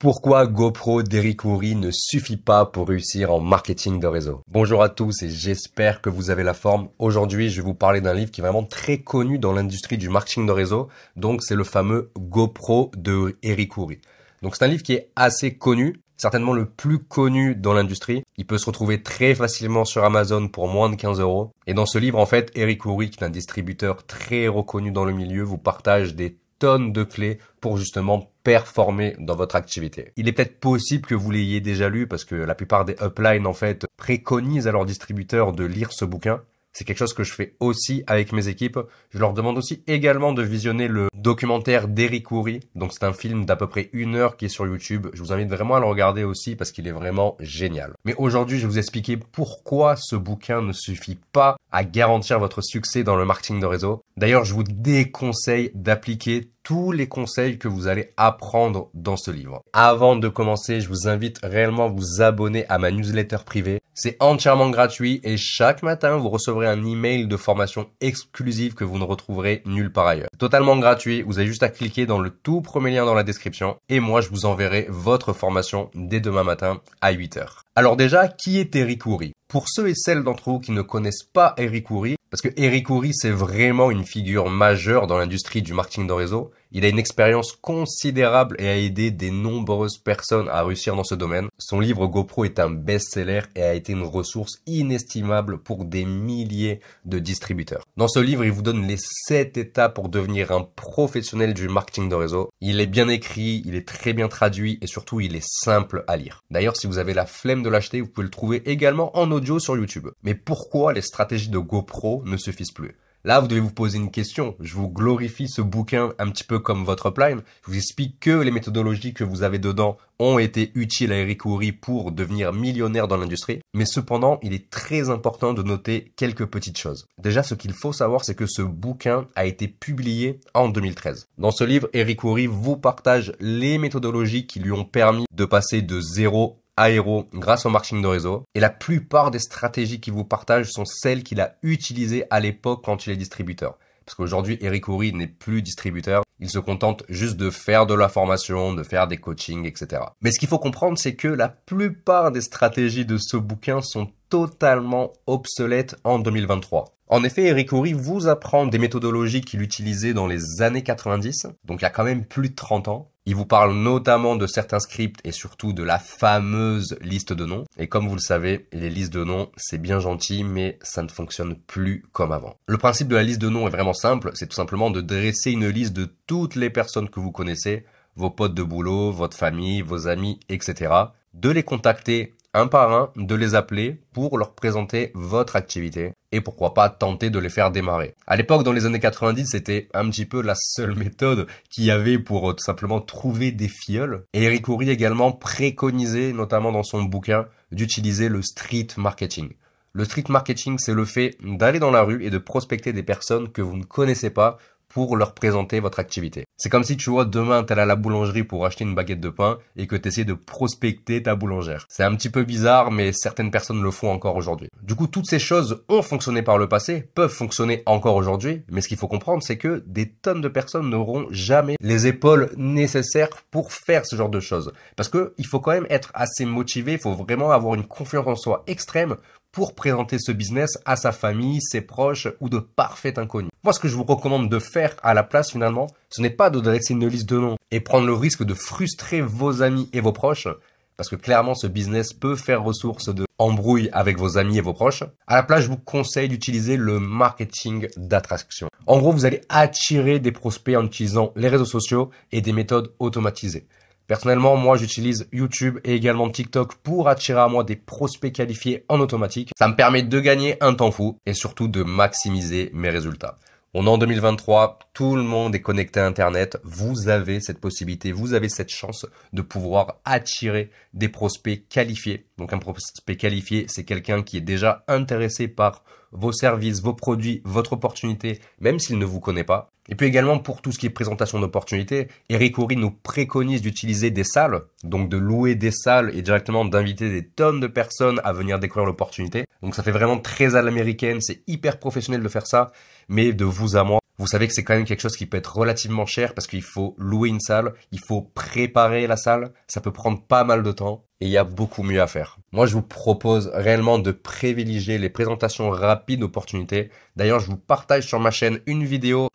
Pourquoi GoPro d'Eric Worre ne suffit pas pour réussir en marketing de réseau? Bonjour à tous et j'espère que vous avez la forme. Aujourd'hui, je vais vous parler d'un livre qui est vraiment très connu dans l'industrie du marketing de réseau. Donc, c'est le fameux GoPro de Eric Worre. Donc, c'est un livre qui est assez connu, certainement le plus connu dans l'industrie. Il peut se retrouver très facilement sur Amazon pour moins de 15 €. Et dans ce livre, en fait, Eric Worre, qui est un distributeur très reconnu dans le milieu, vous partage des tonnes de clés pour justement performer dans votre activité. Il est peut-être possible que vous l'ayez déjà lu parce que la plupart des uplines en fait préconisent à leurs distributeurs de lire ce bouquin. C'est quelque chose que je fais aussi avec mes équipes. Je leur demande aussi également de visionner le documentaire d'Eric Worre. Donc c'est un film d'à peu près 1 heure qui est sur YouTube. Je vous invite vraiment à le regarder aussi parce qu'il est vraiment génial. Mais aujourd'hui, je vais vous expliquer pourquoi ce bouquin ne suffit pas à garantir votre succès dans le marketing de réseau. D'ailleurs, je vous déconseille d'appliquer tous les conseils que vous allez apprendre dans ce livre. Avant de commencer, je vous invite réellement à vous abonner à ma newsletter privée. C'est entièrement gratuit et chaque matin, vous recevrez un email de formation exclusive que vous ne retrouverez nulle part ailleurs. Totalement gratuit, vous avez juste à cliquer dans le tout premier lien dans la description et moi, je vous enverrai votre formation dès demain matin à 8 h. Alors déjà, qui est Eric Worre? Pour ceux et celles d'entre vous qui ne connaissent pas Eric Worre, parce que Eric Worre, c'est vraiment une figure majeure dans l'industrie du marketing de réseau. Il a une expérience considérable et a aidé de nombreuses personnes à réussir dans ce domaine. Son livre GoPro est un best-seller et a été une ressource inestimable pour des milliers de distributeurs. Dans ce livre, il vous donne les 7 étapes pour devenir un professionnel du marketing de réseau. Il est bien écrit, il est très bien traduit et surtout, il est simple à lire. D'ailleurs, si vous avez la flemme de l'acheter, vous pouvez le trouver également en audio sur YouTube. Mais pourquoi les stratégies de GoPro ne suffisent plus? Là, vous devez vous poser une question. Je vous glorifie ce bouquin un petit peu comme votre upline. Je vous explique que les méthodologies que vous avez dedans ont été utiles à Eric Worre pour devenir millionnaire dans l'industrie. Mais cependant, il est très important de noter quelques petites choses. Déjà, ce qu'il faut savoir, c'est que ce bouquin a été publié en 2013. Dans ce livre, Eric Worre vous partage les méthodologies qui lui ont permis de passer de 0 à héros grâce au marketing de réseau. Et la plupart des stratégies qu'il vous partage sont celles qu'il a utilisées à l'époque quand il est distributeur. Parce qu'aujourd'hui, Eric Worre n'est plus distributeur. Il se contente juste de faire de la formation, de faire des coachings, etc. Mais ce qu'il faut comprendre, c'est que la plupart des stratégies de ce bouquin sont totalement obsolètes en 2023. En effet, Eric Worre vous apprend des méthodologies qu'il utilisait dans les années 90, donc il y a quand même plus de 30 ans. Il vous parle notamment de certains scripts et surtout de la fameuse liste de noms. Et comme vous le savez, les listes de noms, c'est bien gentil, mais ça ne fonctionne plus comme avant. Le principe de la liste de noms est vraiment simple. C'est tout simplement de dresser une liste de toutes les personnes que vous connaissez, vos potes de boulot, votre famille, vos amis, etc. De les contacter un par un, de les appeler pour leur présenter votre activité et pourquoi pas tenter de les faire démarrer. À l'époque, dans les années 90, c'était un petit peu la seule méthode qu'il y avait pour tout simplement trouver des filleuls. Et Eric Worre également préconisait, notamment dans son bouquin, d'utiliser le street marketing. Le street marketing, c'est le fait d'aller dans la rue et de prospecter des personnes que vous ne connaissez pas pour leur présenter votre activité. C'est comme si tu vois demain t'es à la boulangerie pour acheter une baguette de pain et que tu essaies de prospecter ta boulangère. C'est un petit peu bizarre mais certaines personnes le font encore aujourd'hui. Du coup toutes ces choses ont fonctionné par le passé, peuvent fonctionner encore aujourd'hui, mais ce qu'il faut comprendre c'est que des tonnes de personnes n'auront jamais les épaules nécessaires pour faire ce genre de choses. Parce que il faut quand même être assez motivé, il faut vraiment avoir une confiance en soi extrême pour présenter ce business à sa famille, ses proches ou de parfaits inconnus. Moi, ce que je vous recommande de faire à la place finalement, ce n'est pas de dresser une liste de noms et prendre le risque de frustrer vos amis et vos proches, parce que clairement ce business peut faire ressource de embrouille avec vos amis et vos proches. À la place, je vous conseille d'utiliser le marketing d'attraction. En gros, vous allez attirer des prospects en utilisant les réseaux sociaux et des méthodes automatisées. Personnellement, moi, j'utilise YouTube et également TikTok pour attirer à moi des prospects qualifiés en automatique. Ça me permet de gagner un temps fou et surtout de maximiser mes résultats. On est en 2023, tout le monde est connecté à Internet. Vous avez cette possibilité, vous avez cette chance de pouvoir attirer des prospects qualifiés. Donc un prospect qualifié, c'est quelqu'un qui est déjà intéressé par vos services, vos produits, votre opportunité, même s'il ne vous connaît pas. Et puis également pour tout ce qui est présentation d'opportunités, Eric Worre nous préconise d'utiliser des salles, donc de louer des salles et directement d'inviter des tonnes de personnes à venir découvrir l'opportunité. Donc ça fait vraiment très à l'américaine, c'est hyper professionnel de faire ça, mais de vous à moi, vous savez que c'est quand même quelque chose qui peut être relativement cher parce qu'il faut louer une salle, il faut préparer la salle, ça peut prendre pas mal de temps et il y a beaucoup mieux à faire. Moi, je vous propose réellement de privilégier les présentations rapides d'opportunités. D'ailleurs, je vous partage sur ma chaîne une vidéo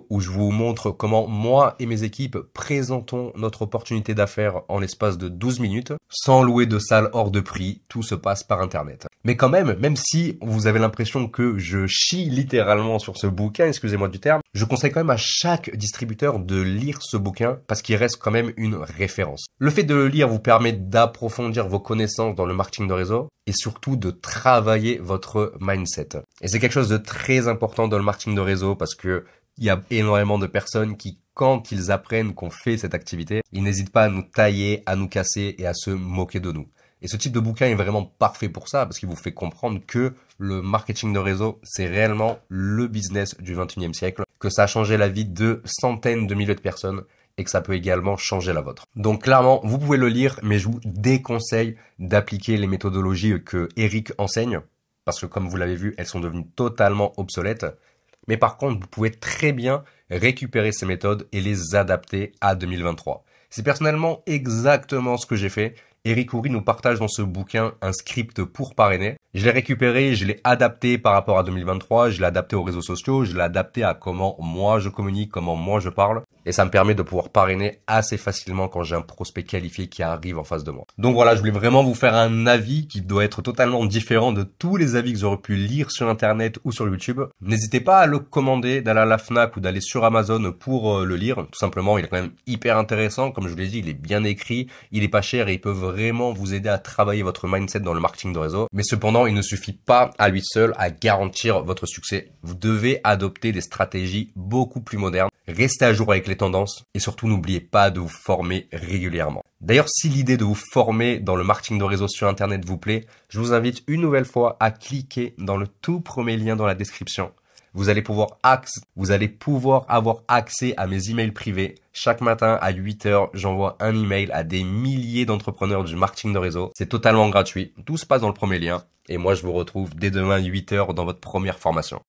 où je vous montre comment moi et mes équipes présentons notre opportunité d'affaires en l'espace de 12 minutes, sans louer de salle hors de prix, tout se passe par Internet. Mais quand même si vous avez l'impression que je chie littéralement sur ce bouquin, excusez-moi du terme, je conseille quand même à chaque distributeur de lire ce bouquin parce qu'il reste quand même une référence. Le fait de le lire vous permet d'approfondir vos connaissances dans le marketing de réseau et surtout de travailler votre mindset. Et c'est quelque chose de très important dans le marketing de réseau parce que il y a énormément de personnes qui, quand ils apprennent qu'on fait cette activité, ils n'hésitent pas à nous tailler, à nous casser et à se moquer de nous. Et ce type de bouquin est vraiment parfait pour ça parce qu'il vous fait comprendre que le marketing de réseau, c'est réellement le business du 21e siècle, que ça a changé la vie de centaines de milliers de personnes et que ça peut également changer la vôtre. Donc clairement, vous pouvez le lire, mais je vous déconseille d'appliquer les méthodologies que Eric enseigne parce que comme vous l'avez vu, elles sont devenues totalement obsolètes. Mais par contre, vous pouvez très bien récupérer ces méthodes et les adapter à 2023. C'est personnellement exactement ce que j'ai fait. Eric Houry nous partage dans ce bouquin un script pour parrainer. Je l'ai récupéré, je l'ai adapté par rapport à 2023, je l'ai adapté aux réseaux sociaux, je l'ai adapté à comment moi je communique, comment moi je parle. Et ça me permet de pouvoir parrainer assez facilement quand j'ai un prospect qualifié qui arrive en face de moi. Donc voilà, je voulais vraiment vous faire un avis qui doit être totalement différent de tous les avis que j'aurais pu lire sur Internet ou sur YouTube. N'hésitez pas à le commander, d'aller à la Fnac ou d'aller sur Amazon pour le lire. Tout simplement, il est quand même hyper intéressant. Comme je vous l'ai dit, il est bien écrit, il est pas cher et il peut vraiment vous aider à travailler votre mindset dans le marketing de réseau. Mais cependant, il ne suffit pas à lui seul à garantir votre succès. Vous devez adopter des stratégies beaucoup plus modernes. Restez à jour avec les tendances et surtout n'oubliez pas de vous former régulièrement. D'ailleurs, si l'idée de vous former dans le marketing de réseau sur Internet vous plaît, je vous invite une nouvelle fois à cliquer dans le tout premier lien dans la description. Vous allez pouvoir avoir accès à mes emails privés. Chaque matin à 8h, j'envoie un email à des milliers d'entrepreneurs du marketing de réseau. C'est totalement gratuit. Tout se passe dans le premier lien. Et moi, je vous retrouve dès demain 8h dans votre première formation.